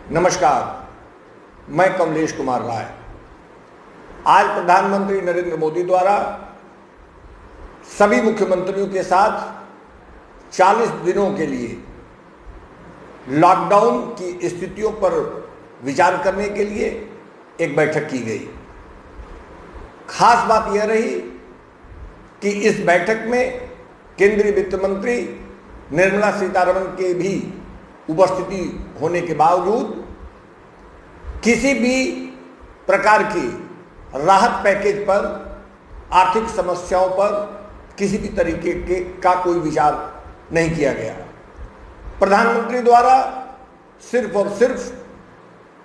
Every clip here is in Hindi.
नमस्कार, मैं कमलेश कुमार राय। आज प्रधानमंत्री नरेंद्र मोदी द्वारा सभी मुख्यमंत्रियों के साथ 40 दिनों के लिए लॉकडाउन की स्थितियों पर विचार करने के लिए एक बैठक की गई। खास बात यह रही कि इस बैठक में केंद्रीय वित्त मंत्री निर्मला सीतारमण के भी उपस्थिति होने के बावजूद किसी भी प्रकार की राहत पैकेज पर, आर्थिक समस्याओं पर किसी भी तरीके का कोई विचार नहीं किया गया। प्रधानमंत्री द्वारा सिर्फ और सिर्फ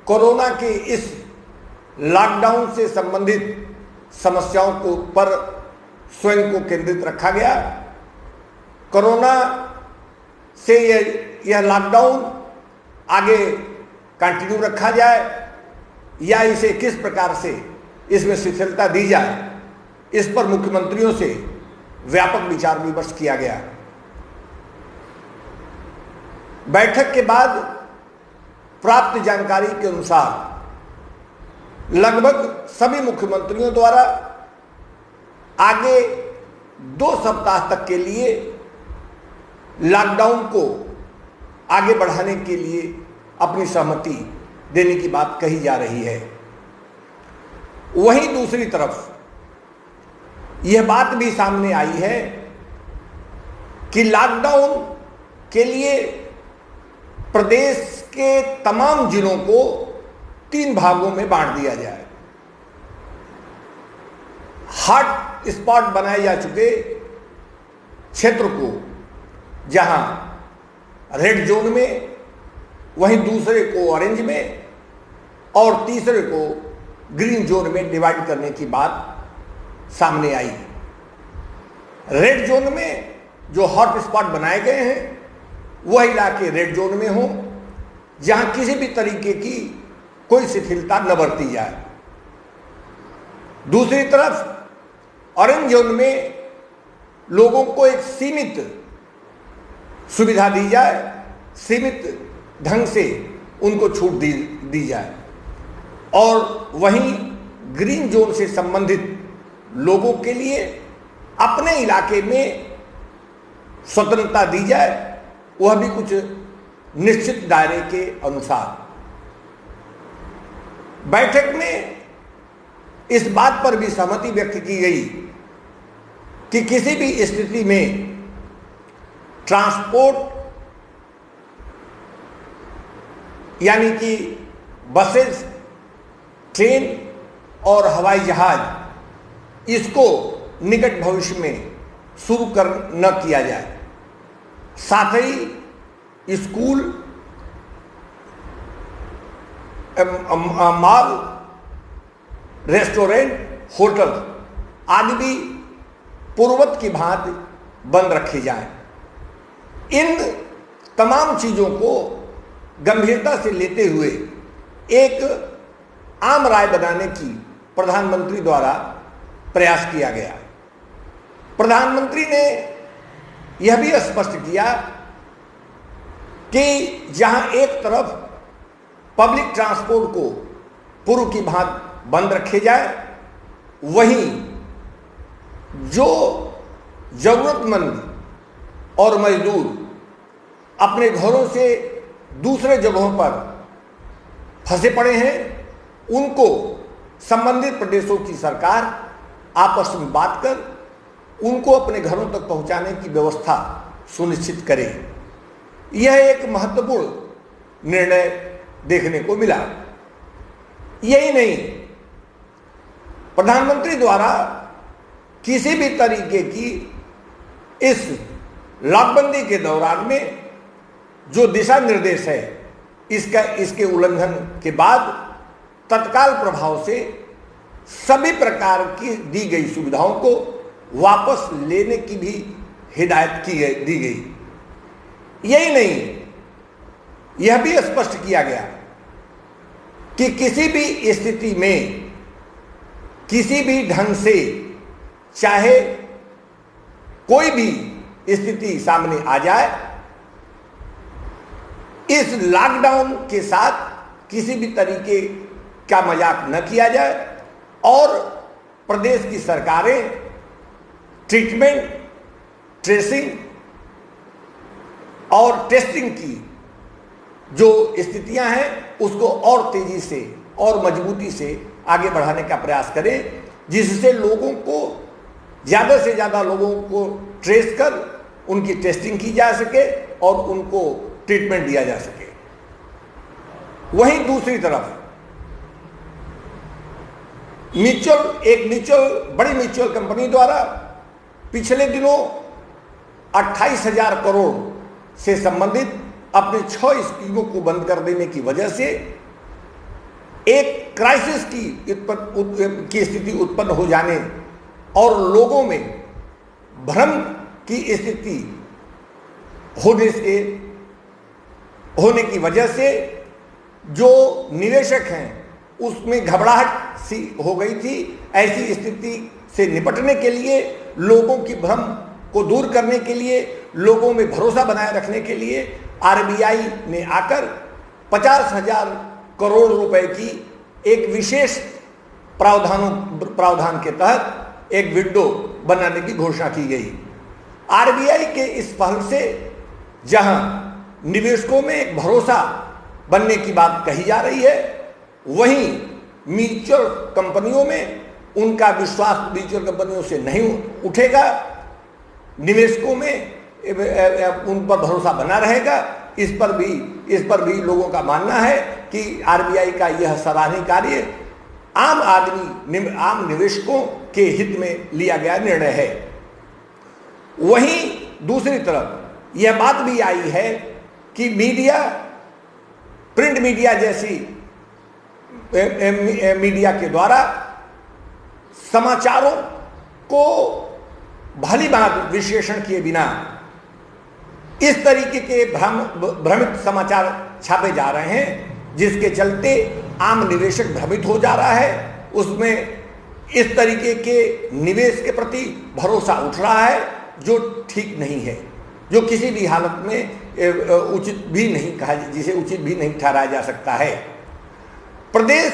कोरोना के इस लॉकडाउन से संबंधित समस्याओं को पर स्वयं को केंद्रित रखा गया। कोरोना से यह लॉकडाउन आगे कंटिन्यू रखा जाए या इसे किस प्रकार से इसमें शिथिलता दी जाए, इस पर मुख्यमंत्रियों से व्यापक विचार विमर्श किया गया। बैठक के बाद प्राप्त जानकारी के अनुसार लगभग सभी मुख्यमंत्रियों द्वारा आगे 2 सप्ताह तक के लिए लॉकडाउन को आगे बढ़ाने के लिए अपनी सहमति देने की बात कही जा रही है। वहीं दूसरी तरफ यह बात भी सामने आई है कि लॉकडाउन के लिए प्रदेश के तमाम जिलों को 3 भागों में बांट दिया जाए। हॉट स्पॉट बनाए जा चुके क्षेत्र को जहां रेड जोन में, वहीं दूसरे को ऑरेंज में और तीसरे को ग्रीन जोन में डिवाइड करने की बात सामने आई। रेड जोन में जो हॉट स्पॉट बनाए गए हैं वह इलाके रेड जोन में हों, जहां किसी भी तरीके की कोई शिथिलता न बरती जाए। दूसरी तरफ ऑरेंज जोन में लोगों को एक सीमित सुविधा दी जाए, सीमित ढंग से उनको छूट दी जाए, और वहीं ग्रीन जोन से संबंधित लोगों के लिए अपने इलाके में स्वतंत्रता दी जाए, वह भी कुछ निश्चित दायरे के अनुसार। बैठक में इस बात पर भी सहमति व्यक्त की गई कि किसी भी स्थिति में ट्रांसपोर्ट यानी कि बसेस, ट्रेन और हवाई जहाज, इसको निकट भविष्य में शुरू न किया जाए। साथ ही स्कूल, मॉल, रेस्टोरेंट, होटल आदि भी पूर्ववत की भांति बंद रखे जाएं। इन तमाम चीजों को गंभीरता से लेते हुए एक आम राय बनाने की प्रधानमंत्री द्वारा प्रयास किया गया। प्रधानमंत्री ने यह भी स्पष्ट किया कि जहां एक तरफ पब्लिक ट्रांसपोर्ट को पूर्व की भांति बंद रखे जाए, वहीं जो जरूरतमंद और मजदूर अपने घरों से दूसरे जगहों पर फंसे पड़े हैं, उनको संबंधित प्रदेशों की सरकार आपस में बात कर उनको अपने घरों तक पहुंचाने की व्यवस्था सुनिश्चित करे। यह एक महत्वपूर्ण निर्णय देखने को मिला। यही नहीं, प्रधानमंत्री द्वारा किसी भी तरीके की इस लॉकबंदी के दौरान में जो दिशा निर्देश है, इसके उल्लंघन के बाद तत्काल प्रभाव से सभी प्रकार की दी गई सुविधाओं को वापस लेने की भी हिदायत दी गई। यही नहीं, यह भी स्पष्ट किया गया कि किसी भी स्थिति में, किसी भी ढंग से, चाहे कोई भी स्थिति सामने आ जाए, इस लॉकडाउन के साथ किसी भी तरीके का मजाक न किया जाए और प्रदेश की सरकारें ट्रीटमेंट, ट्रेसिंग और टेस्टिंग की जो स्थितियां हैं उसको और तेजी से और मजबूती से आगे बढ़ाने का प्रयास करें, जिससे लोगों को ज़्यादा से ज़्यादा लोगों को ट्रेस कर उनकी टेस्टिंग की जा सके और उनको ट्रीटमेंट दिया जा सके। वहीं दूसरी तरफ बड़ी म्यूचुअल कंपनी द्वारा पिछले दिनों 28,000 करोड़ से संबंधित अपने 6 स्कीमों को बंद कर देने की वजह से एक क्राइसिस की स्थिति उत्पन्न हो जाने और लोगों में भ्रम की स्थिति होने की वजह से जो निवेशक हैं उसमें घबराहट सी हो गई थी। ऐसी स्थिति से निपटने के लिए, लोगों की भ्रम को दूर करने के लिए, लोगों में भरोसा बनाए रखने के लिए आरबीआई ने आकर 50,000 करोड़ रुपए की एक विशेष प्रावधान के तहत एक विंडो बनाने की घोषणा की गई। आरबीआई के इस पहल से जहां निवेशकों में एक भरोसा बनने की बात कही जा रही है, वहीं म्यूचुअल कंपनियों में उनका विश्वास म्यूचुअल कंपनियों से नहीं उठेगा, निवेशकों में उन पर भरोसा बना रहेगा। इस पर भी लोगों का मानना है कि आरबीआई का यह सराहनीय कार्य आम निवेशकों के हित में लिया गया निर्णय है। वहीं दूसरी तरफ यह बात भी आई है कि प्रिंट मीडिया जैसी मीडिया के द्वारा समाचारों को भली भांति विश्लेषण किए बिना इस तरीके के भ्रमित समाचार छापे जा रहे हैं, जिसके चलते आम निवेशक भ्रमित हो जा रहा है। उसमें इस तरीके के निवेश के प्रति भरोसा उठ रहा है जो ठीक नहीं है, जो किसी भी हालत में उचित भी नहीं कहा, जिसे उचित भी नहीं ठहराया जा सकता है। प्रदेश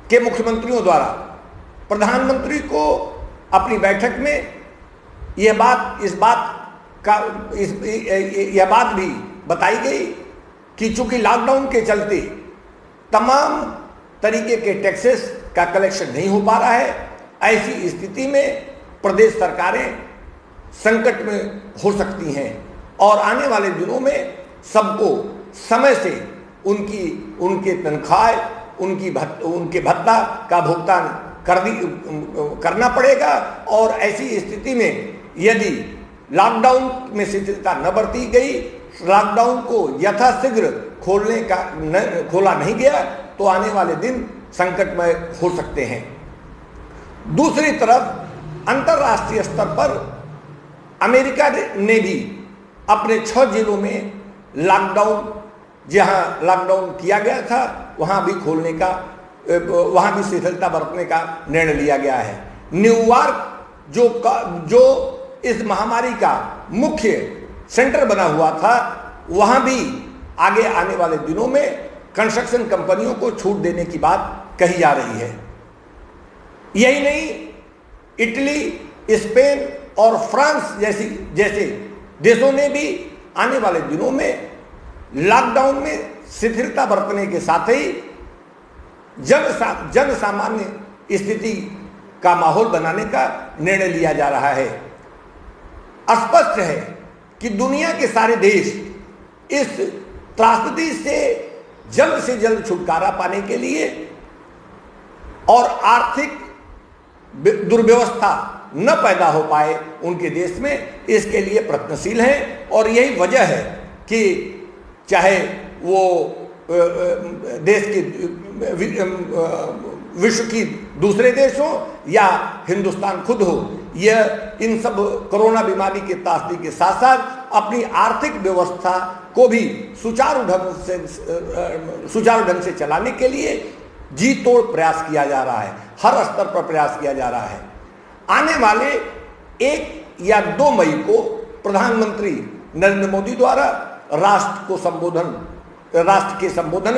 के मुख्यमंत्रियों द्वारा प्रधानमंत्री को अपनी बैठक में यह बात भी बताई गई कि चूंकि लॉकडाउन के चलते तमाम तरीके के टैक्सेस का कलेक्शन नहीं हो पा रहा है, ऐसी स्थिति में प्रदेश सरकारें संकट में हो सकती हैं और आने वाले दिनों में सबको समय से उनके तनख्वाह, उनके भत्ता का भुगतान करना पड़ेगा। और ऐसी स्थिति में यदि लॉकडाउन में शिथिलता न बरती गई, लॉकडाउन को यथाशीघ्र खोला नहीं गया, तो आने वाले दिन संकटमय हो सकते हैं। दूसरी तरफ अंतर्राष्ट्रीय स्तर पर अमेरिका ने भी अपने 6 जिलों में जहां लॉकडाउन किया गया था वहां भी शिथिलता बरतने का निर्णय लिया गया है। न्यूयॉर्क जो इस महामारी का मुख्य सेंटर बना हुआ था, वहां भी आगे आने वाले दिनों में कंस्ट्रक्शन कंपनियों को छूट देने की बात कही जा रही है। यही नहीं, इटली, स्पेन और फ्रांस जैसे देशों ने भी आने वाले दिनों में लॉकडाउन में शिथिलता बरतने के साथ ही जन सामान्य स्थिति का माहौल बनाने का निर्णय लिया जा रहा है। स्पष्ट है कि दुनिया के सारे देश इस त्रासदी से जल्द छुटकारा पाने के लिए और आर्थिक दुर्व्यवस्था न पैदा हो पाए उनके देश में, इसके लिए प्रयत्नशील हैं। और यही वजह है कि चाहे वो देश के विश्व की दूसरे देश हो या हिंदुस्तान खुद हो, यह इन सब कोरोना बीमारी के त्रासदी के साथ साथ अपनी आर्थिक व्यवस्था को भी सुचारू ढंग से चलाने के लिए जी तोड़ प्रयास किया जा रहा है, हर स्तर पर प्रयास किया जा रहा है। आने वाले 1 या 2 मई को प्रधानमंत्री नरेंद्र मोदी द्वारा राष्ट्र को संबोधन राष्ट्र के संबोधन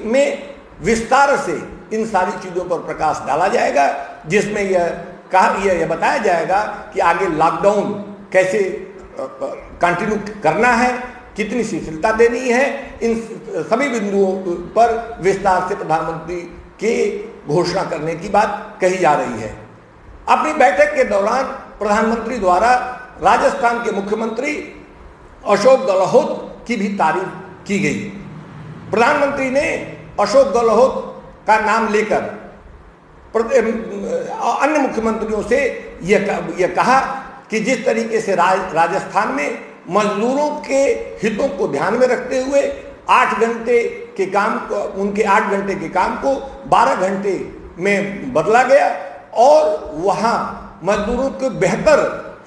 में विस्तार से इन सारी चीज़ों पर प्रकाश डाला जाएगा, जिसमें यह बताया जाएगा कि आगे लॉकडाउन कैसे कंटिन्यू करना है, कितनी शिथिलता देनी है। इन सभी बिंदुओं पर विस्तार से प्रधानमंत्री के घोषणा करने की बात कही जा रही है। अपनी बैठक के दौरान प्रधानमंत्री द्वारा राजस्थान के मुख्यमंत्री अशोक गहलोत की भी तारीफ की गई। प्रधानमंत्री ने अशोक गहलोत का नाम लेकर अन्य मुख्यमंत्रियों से यह कहा कि जिस तरीके से राजस्थान में मजदूरों के हितों को ध्यान में रखते हुए 8 घंटे के काम को, उनके 8 घंटे के काम को 12 घंटे में बदला गया और वहाँ मजदूरों को बेहतर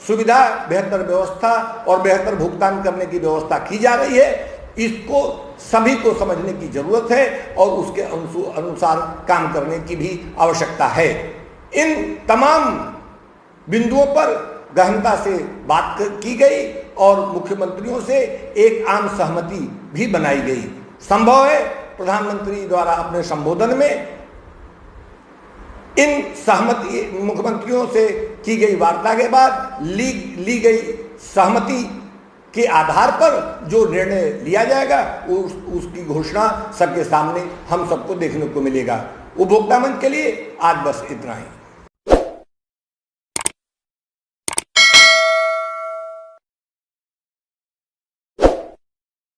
सुविधा, बेहतर व्यवस्था और बेहतर भुगतान करने की व्यवस्था की जा रही है। इसको सभी को समझने की जरूरत है और उसके अनुसार काम करने की भी आवश्यकता है। इन तमाम बिंदुओं पर गहनता से बात की गई और मुख्यमंत्रियों से एक आम सहमति भी बनाई गई। संभव है प्रधानमंत्री द्वारा अपने संबोधन में इन सहमति मुख्यमंत्रियों से की गई वार्ता के बाद ली गई सहमति के आधार पर जो निर्णय लिया जाएगा उसकी घोषणा सबके सामने हम सबको देखने को मिलेगा। उपभोक्ता मंच के लिए आज बस इतना ही।